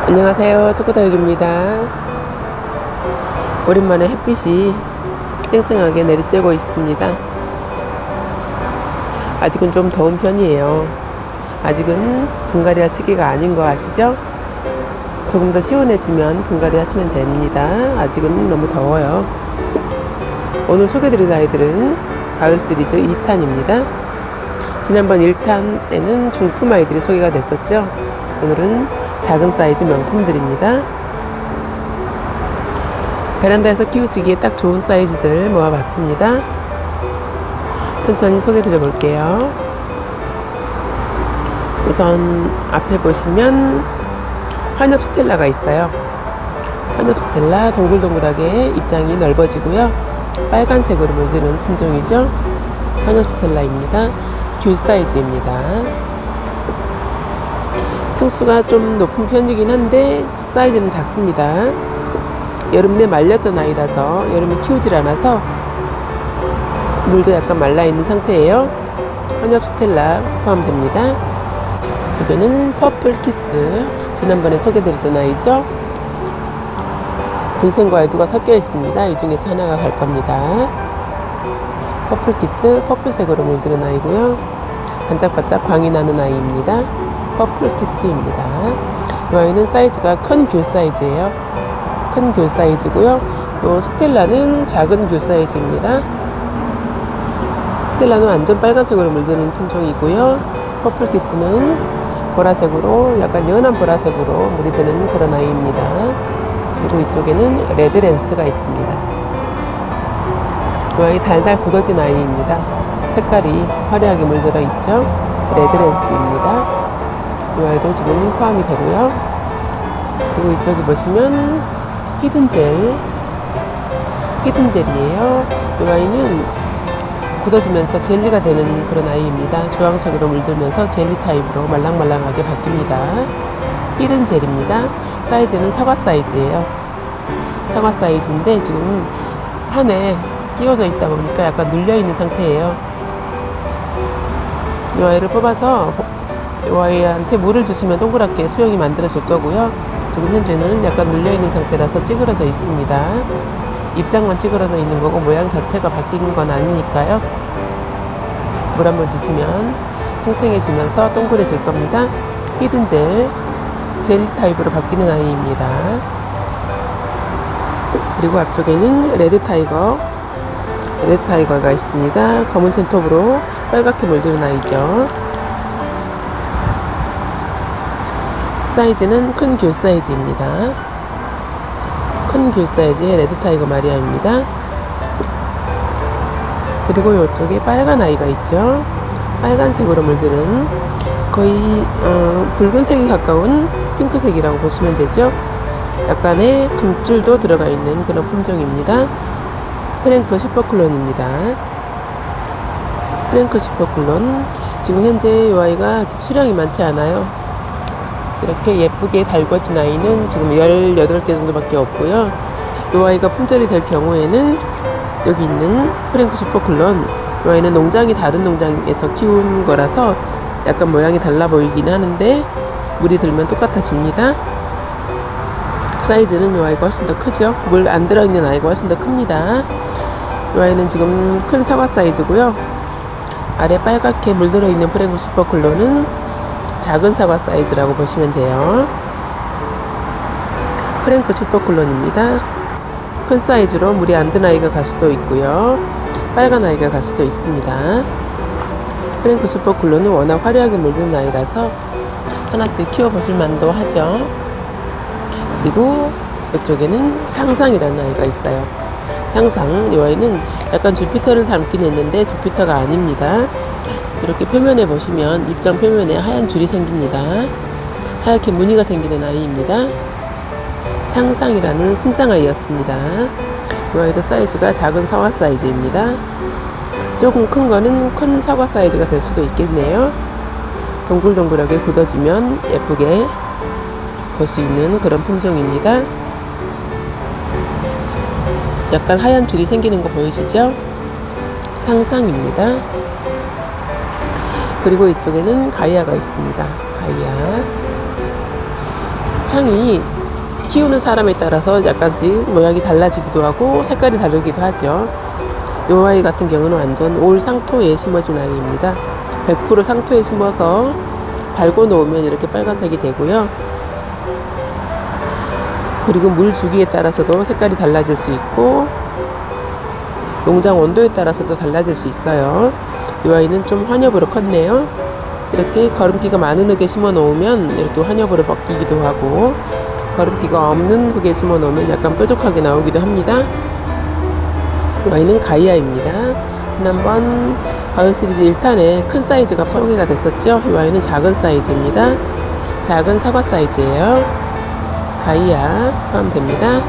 안녕하세요, 초코다육입니다. 오랜만에 햇빛이 쨍쨍하게 내리쬐고 있습니다. 아직은 좀 더운 편이에요. 아직은 분갈이 할 시기가 아닌 거 아시죠? 조금 더 시원해지면 분갈이 하시면 됩니다. 아직은 너무 더워요. 오늘 소개드릴 아이들은 가을 시리즈 2탄입니다. 지난번 1탄에는 중품 아이들이 소개가 됐었죠. 오늘은 작은 사이즈 명품들입니다. 베란다에서 키우시기에 딱 좋은 사이즈들 모아봤습니다. 천천히 소개드려 볼게요. 우선 앞에 보시면 환엽 스텔라가 있어요. 환엽 스텔라 동글동글하게 입장이 넓어지고요. 빨간색으로 물드는 품종이죠. 환엽 스텔라입니다. 귤 사이즈입니다. 층수가 좀 높은 편이긴 한데 사이즈는 작습니다. 여름 내 말렸던 아이라서 여름에 키우질 않아서 물도 약간 말라있는 상태예요. 환엽 스텔라 포함됩니다. 저기는 퍼플 키스, 지난번에 소개드렸던 아이죠. 굴생과 에두가 섞여 있습니다. 이 중에서 하나가 갈 겁니다. 퍼플 키스, 퍼플색으로 물드는 아이고요. 반짝반짝 광이 나는 아이입니다. 퍼플 키스입니다. 이 아이는 사이즈가 큰 귤 사이즈예요. 큰 귤 사이즈고요. 요 스텔라는 작은 귤 사이즈입니다. 스텔라는 완전 빨간색으로 물드는 품종이고요. 퍼플 키스는 보라색으로, 약간 연한 보라색으로 물이 드는 그런 아이입니다. 그리고 이쪽에는 레드 랜스가 있습니다. 이 아이 달달 굳어진 아이입니다. 색깔이 화려하게 물들어 있죠. 레드 랜스입니다. 이 아이도 지금 포함이 되고요. 그리고 이쪽에 보시면 히든젤이에요. 이 아이는 굳어지면서 젤리가 되는 그런 아이입니다. 주황색으로 물들면서 젤리 타입으로 말랑말랑하게 바뀝니다. 히든젤입니다. 사이즈는 사과 사이즈예요. 사과 사이즈인데 지금 판에 끼워져 있다 보니까 약간 눌려있는 상태예요. 이 아이를 뽑아서 이 아이한테 물을 주시면 동그랗게 수영이 만들어질 거고요. 지금 현재는 약간 눌려있는 상태라서 찌그러져 있습니다. 입장만 찌그러져 있는 거고 모양 자체가 바뀌는 건 아니니까요. 물 한번 주시면 탱탱해지면서 동그래질 겁니다. 히든젤, 젤리 타입으로 바뀌는 아이입니다. 그리고 앞쪽에는 레드 타이거가 있습니다. 검은 손톱으로 빨갛게 물드는 아이죠. 사이즈는 큰 귤 사이즈입니다. 큰 귤 사이즈의 레드 타이거 마리아입니다. 그리고 이쪽에 빨간 아이가 있죠. 빨간색으로 물드는 거의 붉은색이 가까운 핑크색이라고 보시면 되죠. 약간의 금줄도 들어가 있는 그런 품종입니다. 프랭크 슈퍼클론입니다. 프랭크 슈퍼클론, 지금 현재 이 아이가 수량이 많지 않아요. 이렇게 예쁘게 달궈진 아이는 지금 18개 정도밖에 없고요. 이 아이가 품절이 될 경우에는 여기 있는 프랭크 슈퍼클론, 이 아이는 농장이 다른 농장에서 키운 거라서 약간 모양이 달라 보이긴 하는데 물이 들면 똑같아집니다. 사이즈는 이 아이가 훨씬 더 크죠. 물 안 들어있는 아이가 훨씬 더 큽니다. 이 아이는 지금 큰 사과 사이즈고요. 아래 빨갛게 물들어 있는 프랭크 슈퍼클론은 작은 사과 사이즈라고 보시면 돼요. 프랭크 슈퍼클론입니다. 큰 사이즈로 물이 안 든 아이가 갈 수도 있고요. 빨간 아이가 갈 수도 있습니다. 프랭크 슈퍼클론은 워낙 화려하게 물든 아이라서 하나씩 키워보실 만도 하죠. 그리고 이쪽에는 상상이라는 아이가 있어요. 상상, 이 아이는 약간 주피터를 닮긴 했는데 주피터가 아닙니다. 이렇게 표면에 보시면 입장 표면에 하얀 줄이 생깁니다. 하얗게 무늬가 생기는 아이입니다. 상상이라는 신상아이였습니다. 이 아이도 사이즈가 작은 사과 사이즈입니다. 조금 큰 거는 큰 사과 사이즈가 될 수도 있겠네요. 동글동글하게 굳어지면 예쁘게 볼 수 있는 그런 품종입니다. 약간 하얀 줄이 생기는 거 보이시죠? 상상입니다. 그리고 이쪽에는 가이아가 있습니다. 가이아. 상이 키우는 사람에 따라서 약간씩 모양이 달라지기도 하고 색깔이 다르기도 하죠. 이 아이 같은 경우는 완전 올 상토에 심어진 아이입니다. 100% 상토에 심어서 발고 놓으면 이렇게 빨간색이 되고요. 그리고 물 주기에 따라서도 색깔이 달라질 수 있고 농장 온도에 따라서도 달라질 수 있어요. 이 아이는 좀 환엽으로 컸네요. 이렇게 거름기가 많은 흙에 심어 놓으면 이렇게 환엽으로 벗기기도 하고, 거름기가 없는 흙에 심어 놓으면 약간 뾰족하게 나오기도 합니다. 이 아이는 가이아입니다. 지난번 가을 시리즈 1탄에 큰 사이즈가 소개가 됐었죠. 이 아이는 작은 사이즈입니다. 작은 사과 사이즈예요. 가이아 포함됩니다.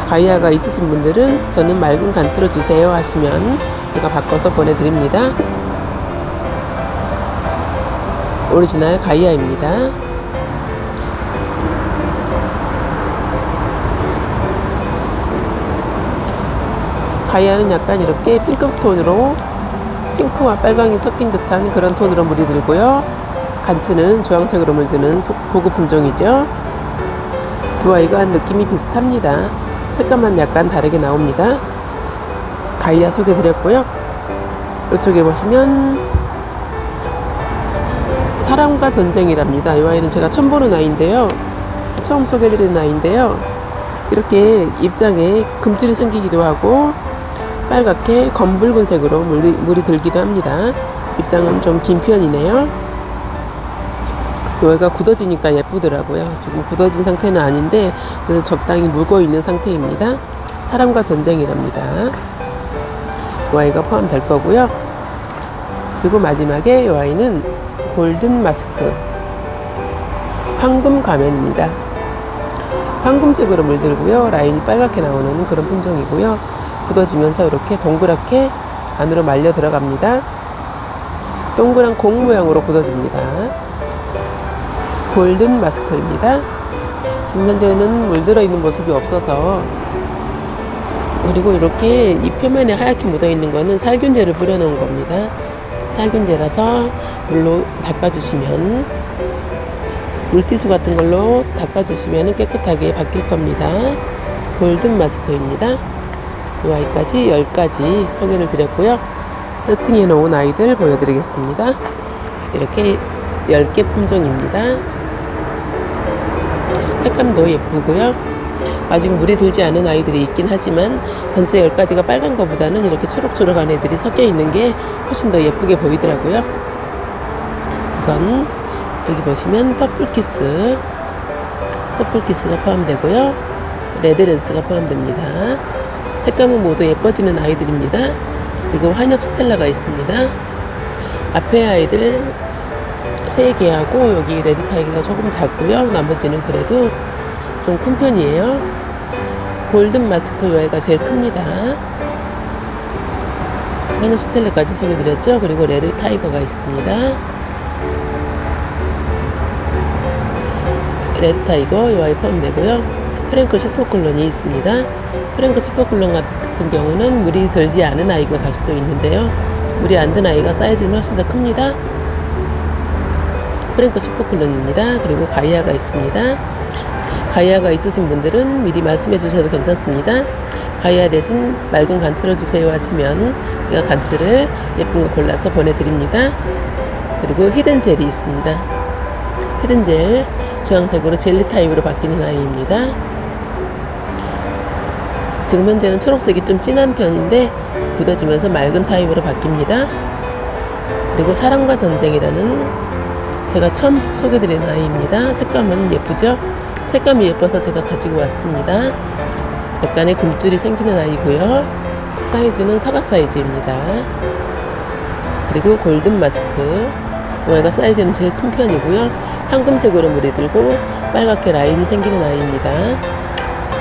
가이아가 있으신 분들은 저는 맑은 간추로 주세요 하시면 제가 바꿔서 보내드립니다. 오리지널 가이아입니다. 가이아는 약간 이렇게 핑크 톤으로, 핑크와 빨강이 섞인 듯한 그런 톤으로 물이 들고요. 간츠는 주황색으로 물드는 고급 품종이죠. 두 아이가 느낌이 비슷합니다. 색감만 약간 다르게 나옵니다. 가이아 소개드렸고요. 이쪽에 보시면 사랑과 전쟁이랍니다. 이 아이는 제가 처음 보는 아이인데요. 처음 소개드리는 아이인데요. 이렇게 입장에 금줄이 생기기도 하고 빨갛게 검붉은색으로 물이 들기도 합니다. 입장은 좀 긴 편이네요. 여기가 굳어지니까 예쁘더라고요. 지금 굳어진 상태는 아닌데 그래서 적당히 묽어 있는 상태입니다. 사랑과 전쟁이랍니다. 이 아이가 포함될 거고요. 그리고 마지막에 이 아이는 골든 마스크 황금 가면입니다. 황금색으로 물들고요. 라인이 빨갛게 나오는 그런 품종이고요. 굳어지면서 이렇게 동그랗게 안으로 말려 들어갑니다. 동그란 공 모양으로 굳어집니다. 골든 마스크입니다. 지금 현재는 물들어 있는 모습이 없어서, 그리고 이렇게 이 표면에 하얗게 묻어 있는 거는 살균제를 뿌려 놓은 겁니다. 살균제라서 물로 닦아주시면, 물티슈 같은 걸로 닦아주시면 깨끗하게 바뀔 겁니다. 골든 마스크입니다. 이 아이까지 10가지 소개를 드렸고요. 세팅해 놓은 아이들 보여드리겠습니다. 이렇게 10개 품종입니다. 색감도 예쁘고요. 아직 물이 들지 않은 아이들이 있긴 하지만 전체 10가지가 빨간 것보다는 이렇게 초록초록한 애들이 섞여 있는 게 훨씬 더 예쁘게 보이더라고요. 우선 여기 보시면 퍼플키스가 포함되고요. 레드랜스가 포함됩니다. 색감은 모두 예뻐지는 아이들입니다. 그리고 환엽 스텔라가 있습니다. 앞에 아이들 3개하고 여기 레드 타이거가 조금 작고요. 나머지는 그래도 좀 큰 편이에요. 골든 마스크 요아이가 제일 큽니다. 환엽 스텔라까지 소개드렸죠. 그리고 레드 타이거가 있습니다. 레드 타이거 요아이 포함되고요. 프랭크 슈퍼클론이 있습니다. 프랭크 슈퍼클론 같은 경우는 물이 들지 않은 아이가 갈 수도 있는데요. 물이 안 든 아이가 사이즈는 훨씬 더 큽니다. 프랭크 슈퍼클론입니다. 그리고 가이아가 있습니다. 가이아가 있으신 분들은 미리 말씀해 주셔도 괜찮습니다. 가이아 대신 맑은 간츠를 주세요 하시면 제가 간츠를 예쁜 거 골라서 보내드립니다. 그리고 히든젤이 있습니다. 히든젤 주황색으로 젤리 타입으로 바뀌는 아이입니다. 지금 현재는 초록색이 좀 진한 편인데 굳어지면서 맑은 타입으로 바뀝니다. 그리고 사랑과 전쟁이라는 제가 처음 소개드린 아이입니다. 색감은 예쁘죠? 색감이 예뻐서 제가 가지고 왔습니다. 약간의 금줄이 생기는 아이고요. 사이즈는 사과 사이즈입니다. 그리고 골든 마스크, 얘가 사이즈는 제일 큰 편이고요. 황금색으로 물이 들고 빨갛게 라인이 생기는 아이입니다.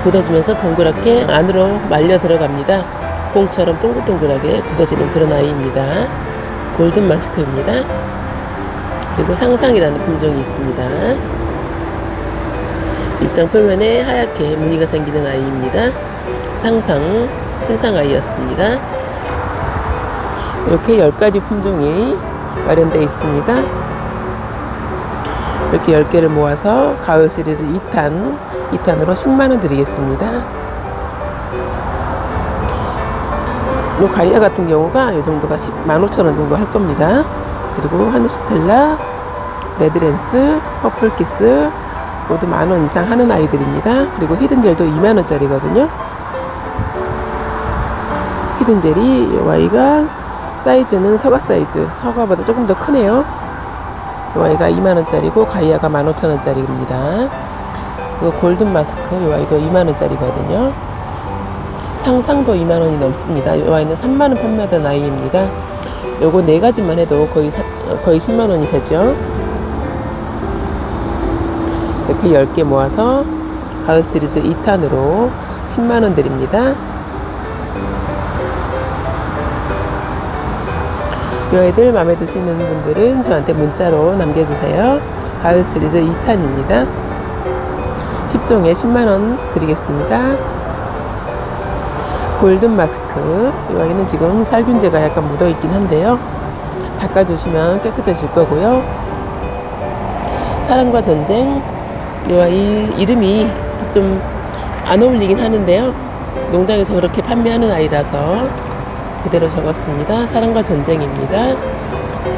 굳어지면서 동그랗게 안으로 말려 들어갑니다. 공처럼 동글동글하게 굳어지는 그런 아이입니다. 골든 마스크입니다. 그리고 상상이라는 품종이 있습니다. 입장 표면에 하얗게 무늬가 생기는 아이입니다. 상상, 신상아이였습니다. 이렇게 10가지 품종이 마련되어 있습니다. 이렇게 10개를 모아서 가을 시리즈 2탄으로 10만원 드리겠습니다. 요 가이아 같은 경우가 이 정도가 15,000원 정도 할 겁니다. 그리고 한입 스텔라, 레드랜스, 퍼플키스 모두 10,000원 이상 하는 아이들입니다. 그리고 히든젤도 20,000원짜리거든요. 히든젤이 이 아이가 사이즈는 서가 사이즈, 서가보다 조금 더 크네요. 이 아이가 20,000원짜리고 가이아가 15,000원짜리입니다. 그리고 골든 마스크 이 아이도 20,000원짜리거든요. 상상도 20,000원이 넘습니다. 이 아이는 30,000원 판매하던 아이입니다. 요거 4가지만 해도 거의 10만원이 되죠. 이렇게 10개 모아서 가을 시리즈 2탄으로 10만원 드립니다. 이 아이들 마음에 드시는 분들은 저한테 문자로 남겨주세요. 가을 시리즈 2탄입니다. 10종에 10만원 드리겠습니다. 골든 마스크 이 아이는 지금 살균제가 약간 묻어있긴 한데요. 닦아주시면 깨끗해질 거고요. 사랑과 전쟁 이 아이 이름이 좀 안 어울리긴 하는데요. 농장에서 그렇게 판매하는 아이라서 그대로 적었습니다. 사랑과 전쟁입니다.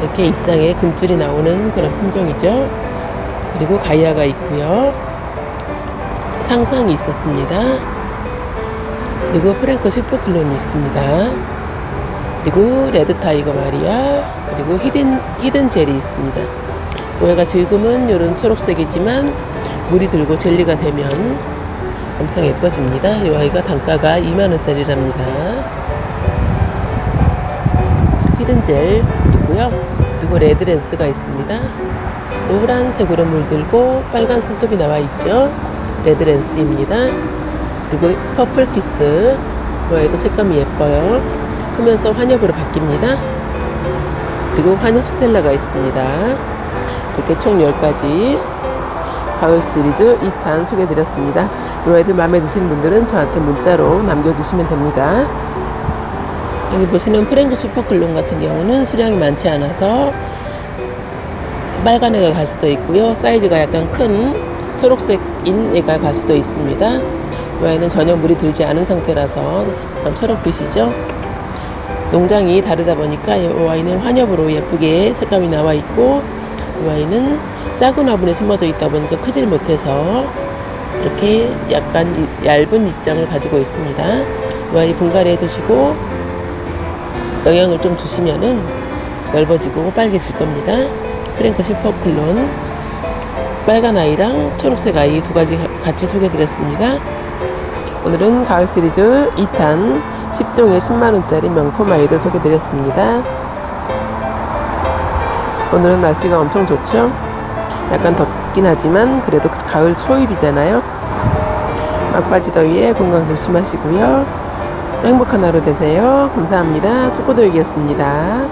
이렇게 입장에 금줄이 나오는 그런 품종이죠. 그리고 가이아가 있고요. 상상이 있었습니다. 그리고 프랭크 슈퍼클론이 있습니다. 그리고 레드 타이거 마리아, 그리고 히든 젤이 있습니다. 얘가 지금은 이런 초록색이지만 물이 들고 젤리가 되면 엄청 예뻐집니다. 이 아이가 단가가 20,000원짜리랍니다. 히든 젤 있고요. 그리고 레드랜스가 있습니다. 노란색으로 물들고 빨간 손톱이 나와 있죠. 레드랜스입니다. 그리고 퍼플키스 이 아이도 색감이 예뻐요. 크면서 환엽으로 바뀝니다. 그리고 환엽 스텔라가 있습니다. 이렇게 총 10가지 가을 시리즈 2탄 소개해드렸습니다. 이 아이들 마음에 드시는 분들은 저한테 문자로 남겨주시면 됩니다. 여기 보시는 프랭크 슈퍼클론 같은 경우는 수량이 많지 않아서 빨간 애가 갈 수도 있고요. 사이즈가 약간 큰 초록색인 애가 갈 수도 있습니다. 이 아이는 전혀 물이 들지 않은 상태라서 초록빛이죠. 농장이 다르다 보니까 이 아이는 환엽으로 예쁘게 색감이 나와 있고, 이 아이는 작은 화분에 심어져 있다 보니까 크질 못해서 이렇게 약간 얇은 입장을 가지고 있습니다. 이 아이 분갈이 해주시고 영양을 좀 주시면은 넓어지고 빨개질 겁니다. 프랭크 슈퍼클론 빨간 아이랑 초록색 아이 2가지 같이 소개해드렸습니다. 오늘은 가을 시리즈 2탄 10종에 10만원짜리 명품 아이들 소개해드렸습니다. 오늘은 날씨가 엄청 좋죠? 약간 덥긴 하지만 그래도 가을 초입이잖아요. 막바지 더위에 건강 조심하시고요. 행복한 하루 되세요. 감사합니다. 초코도육이었습니다.